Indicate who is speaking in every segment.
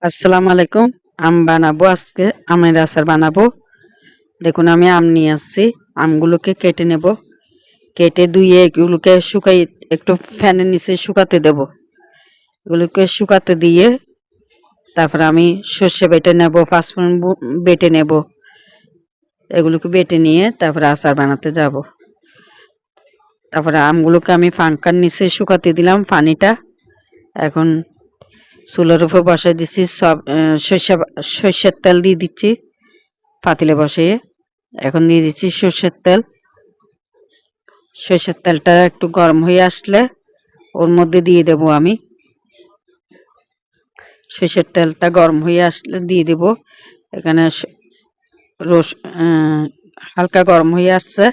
Speaker 1: আসসালামু আলাইকুম। আম বানাবো আজকে। আমের আচার বানাবো। দেখুন আমি আম নিয়ে আসছি। আমগুলোকে কেটে নেব। কেটে ধুয়ে এগুলোকে একটু ফ্যানের নিচে শুকাতে দেব। এগুলোকে শুকাতে দিয়ে তারপরে আমি সর্ষে বেটে নেব, পাঁচফোড়ন বেটে নেব। এগুলোকে বেটে নিয়ে তারপরে আচার বানাতে যাব। তারপরে আমগুলোকে আমি পাঙ্খার নিচে শুকাতে দিলাম পানিটা। এখন চুলার উপর বসাই দিচ্ছি। সর্ষের তেল দিয়ে দিচ্ছি পাতিলে বসিয়ে। এখন দিয়ে দিচ্ছি সর্ষের তেল। সর্ষের তেলটা একটু গরম হয়ে আসলে ওর মধ্যে দিয়ে দেব আমি। সর্ষের তেলটা গরম হয়ে আসলে দিয়ে দেব এখানে হালকা গরম হয়ে আসছে।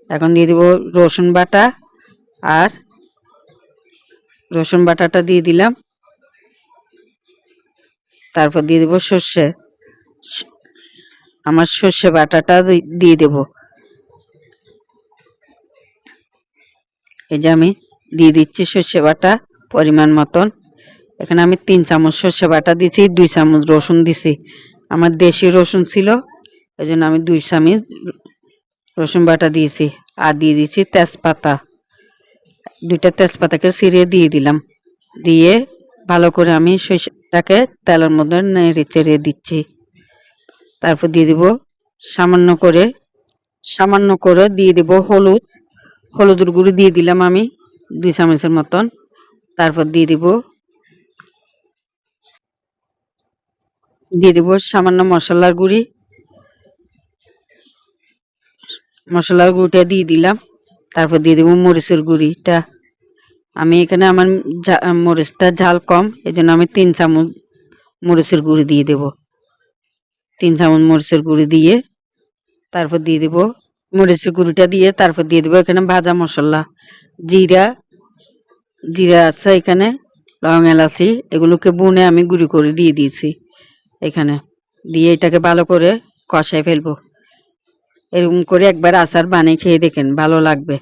Speaker 1: এখন দিয়ে দেব রসুন বাটা। আর রসুন বাটাটা দিয়ে দিলাম। তারপর দিয়ে দেব আমার সর্ষে বাটাটা দিয়ে দেব। এই যে আমি দিয়ে দিচ্ছি সর্ষে বাটা পরিমাণ মতন। এখানে আমি 3 চামচ সর্ষে বাটা দিছি, 2 চামচ রসুন দিছি। আমার দেশি রসুন ছিল, এই জন্য আমি 2 চামচ রসুন বাটা দিয়েছি। আর দিয়ে দিচ্ছি তেজপাতা। 2টা তেজপাতাকে ছিঁড়ে দিয়ে দিলাম। দিয়ে ভালো করে আমি সর্ষেটাকে তেলের মধ্যে নেড়ে চেড়ে দিচ্ছি। তারপর দিয়ে দিব সামান্য করে দিয়ে দিব হলুদের গুঁড়ি দিয়ে দিলাম আমি 2 চামচের মতন। তারপর দিয়ে দিব সামান্য মশলার গুঁড়িটা দিয়ে দিলাম। তারপর দিয়ে দিব মরিচের গুঁড়িটা। আমি এখানে আমার মরিচটা ঝাল কম, এই জন্য আমি 3 চামচ মরিচের গুঁড়ি দিয়ে দেব। 3 চামচ মরিচের গুঁড়ি দিয়ে তারপর দিয়ে দিব মরিচের গুঁড়িটা দিয়ে তারপর দিয়ে দেবো এখানে ভাজা মশলা। জিরা আছে এখানে, লং এলাচি, এগুলোকে বুনে আমি গুঁড়ি করে দিয়ে দিয়েছি এখানে। দিয়ে এটাকে ভালো করে কষাই ফেলবো। এরকম করে একবার আচার বানিয়ে খেয়ে দেখেন, ভালো লাগবে।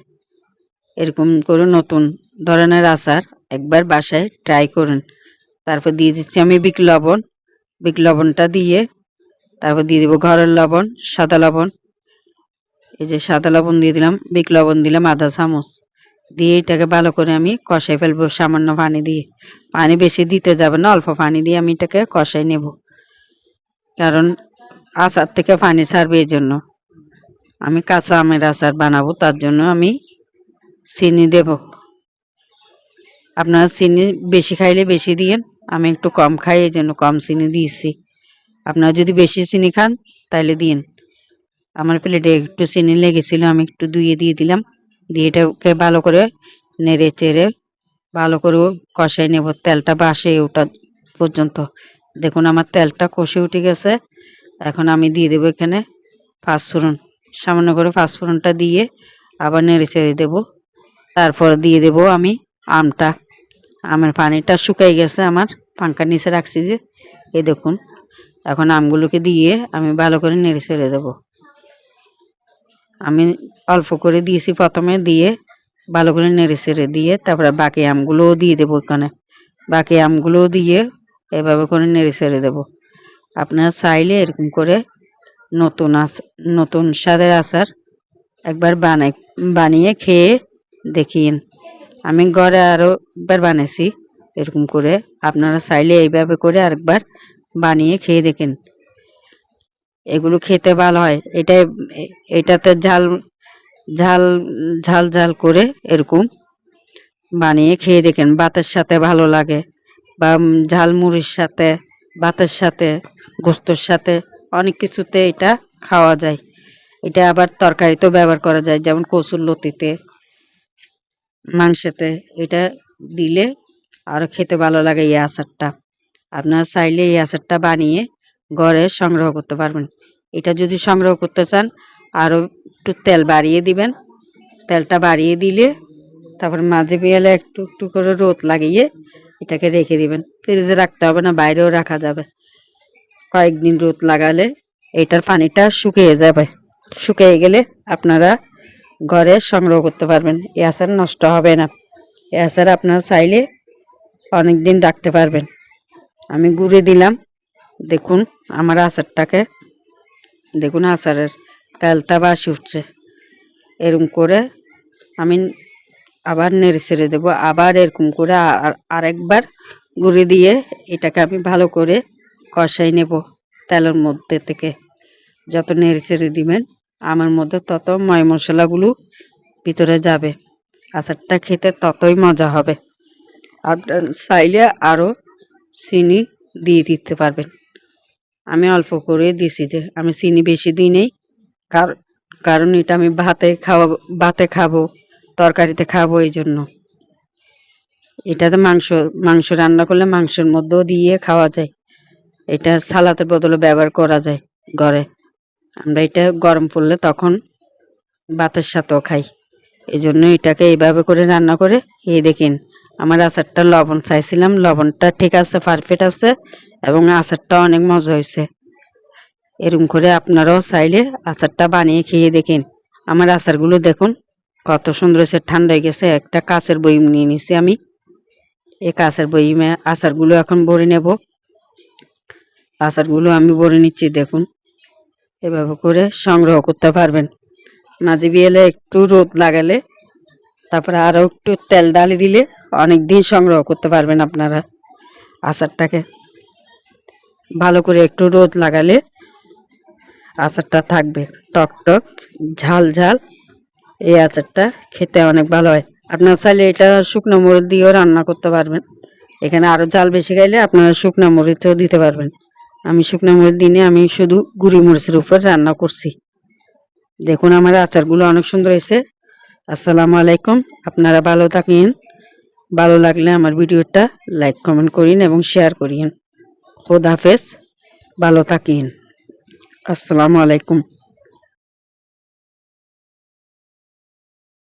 Speaker 1: এরকম করে নতুন ধরনের আচার একবার বাসায় ট্রাই করুন। তারপর দিয়ে দিচ্ছি আমি বিট লবণটা দিয়ে তারপর দিয়ে দেবো ঘরের লবণ, সাদা লবণ। এই যে সাদা লবণ দিয়ে দিলাম, বিট লবণ দিলাম আধা চামচ। দিয়ে এটাকে ভালো করে আমি কষাই ফেলবো সামান্য পানি দিয়ে। পানি বেশি দিতে যাবে না, অল্প পানি দিয়ে আমি এটাকে কষাই নেব। কারণ আচার থেকে পানি ছাড়বে, এই জন্য আমি কাঁচা আমের আচার বানাবো। তার জন্য আমি চিনি দেব। আপনারা চিনি বেশি খাইলে বেশি দিয়েন, আমি একটু কম খাই এই জন্য কম চিনি দিয়েছি। আপনারা যদি বেশি চিনি খান তাহলে দিন। আমার প্লেটে একটু চিনি লেগেছিল, আমি একটু দিয়ে দিলাম। দিয়ে এটাকে ভালো করে নেড়ে চেড়ে ভালো করে কষাই নেব তেলটা বাসে ওঠা পর্যন্ত। দেখুন আমার তেলটা কষে উঠে গেছে। এখন আমি দিয়ে দেবো এখানে পাঁচফোড়ন। সামান্য করে পাঁচফোড়নটা দিয়ে আবার নেড়ে চেড়ে দেবো। তারপর দিয়ে দেবো আমি আমের পানিটা শুকাই গেছে, আমার পাঙ্খার নিচে রাখছি যে, এই দেখুন। এখন আমগুলোকে দিয়ে আমি ভালো করে নেড়ে চেড়ে দেবো। আমি অল্প করে দিয়েছি প্রথমে, দিয়ে ভালো করে নেড়ে চেড়ে দিয়ে তারপরে বাকি আমগুলোও দিয়ে দেবো এখানে। বাকি আমগুলোও দিয়ে এভাবে করে নেড়ে চেড়ে দেবো। আপনারা চাইলে এরকম করে নতুন স্বাদের আচার একবার বানিয়ে খেয়ে দেখিয়েন। আমি ঘরে আরও একবার বানিয়েছি এরকম করে। আপনারা চাইলে এইভাবে করে আরেকবার বানিয়ে খেয়ে দেখেন, এগুলো খেতে ভালো হয়। এটাতে ঝাল ঝাল ঝাল ঝাল করে এরকম বানিয়ে খেয়ে দেখেন, ভাতের সাথে ভালো লাগে। বা ঝালমুড়ির সাথে, ভাতের সাথে, গোস্তর সাথে, অনেক কিছুতে এটা খাওয়া যায়। এটা আবার তরকারিতেও ব্যবহার করা যায়, যেমন কচুরলতিতে, মাংসেতে এটা দিলে আরও খেতে ভালো লাগে এই আচারটা। আপনারা চাইলে এই আচারটা বানিয়ে ঘরে সংগ্রহ করতে পারবেন। এটা যদি সংগ্রহ করতে চান আরও একটু তেল বাড়িয়ে দিবেন। তেলটা বাড়িয়ে দিলে তারপর মাঝে বিয়ালে একটু একটু করে রোদ লাগিয়ে এটাকে রেখে দিবেন। ফ্রিজে রাখতে হবে না, বাইরেও রাখা যাবে। কয়েকদিন রোদ লাগালে এটার পানিটা শুকিয়ে যাবে। শুকিয়ে গেলে আপনারা ঘরে সংগ্রহ করতে পারবেন। এই আচার নষ্ট হবে না। এই আচার আপনারা চাইলে অনেক দিন রাখতে পারবেন। আমি গুঁড়ে দিলাম। দেখুন আমার আচারটাকে, দেখুন আচারের তেলটা বাসি উঠছে। এরকম করে আমি আবার নেড়ে ছেড়ে দেবো। আবার এরকম করে আরেকবার গুঁড়ে দিয়ে এটাকে আমি ভালো করে কষাই নেব তেলের মধ্যে থেকে। যত নেড়ে ছেড়ে দিবেন আমার মধ্যে তত ময় মশলাগুলো ভিতরে যাবে, আচারটা খেতে ততই মজা হবে। আপনার চাইলে আরও চিনি দিয়ে দিতে পারবেন। আমি অল্প করে দিছি, যে আমি চিনি বেশি দিই নেই, কারণ এটা আমি ভাতে খাবো, তরকারিতে খাবো, এই জন্য। এটাতে মাংস রান্না করলে মাংসের মধ্যেও দিয়ে খাওয়া যায়। এটা সালাতের বদলে ব্যবহার করা যায় ঘরে। আমরা এটা গরম পড়লে তখন ভাতের সাথেও খাই। এই জন্য এটাকে এইভাবে করে রান্না করে এই দেখেন আমার আচারটা লবণ চাইছিলাম, লবণটা ঠিক আছে, পারফেক্ট আছে, এবং আচারটা অনেক মজা হয়েছে। এরকম করে আপনারাও চাইলে আচারটা বানিয়ে খেয়ে দেখেন। আমার আচারগুলো দেখুন কত সুন্দর হয়েছে, ঠান্ডা হয়ে গেছে। একটা কাঁচের বয়ম নিয়ে নিছি আমি। এই কাঁচের বয়মে আচারগুলো এখন ভরে নেব। আচারগুলো আমি ভরে নিচ্ছি, দেখুন এভাবে করে সংগ্রহ করতে পারবেন। মাঝে বিয়েলে একটু রোদ লাগালে, তারপরে আরও একটু তেল ডালি দিলে অনেক দিন সংগ্রহ করতে পারবেন আপনারা। আচারটাকে ভালো করে একটু রোদ লাগালে আচারটা থাকবে টক টক, ঝাল ঝাল। এই আচারটা খেতে অনেক ভালো হয়। আপনারা চাইলে এটা শুকনো মরিচ দিয়েও রান্না করতে পারবেন। এখানে আরও ঝাল বেশি খাইলে আপনারা শুকনো মরিচও দিতে পারবেন। আমি শুকনো মরিচ দিনে আমি শুধু গুঁড়ি মরিচের উপর রান্না করছি। দেখুন আমার আচারগুলো অনেক সুন্দর হয়েছে। আসসালামু আলাইকুম। আপনারা ভালো থাকেন। ভালো লাগলে আমার ভিডিওটা লাইক কমেন্ট করিন এবং শেয়ার করিন। খোদা হাফেজ, ভালো থাকেন। আসসালামু আলাইকুম।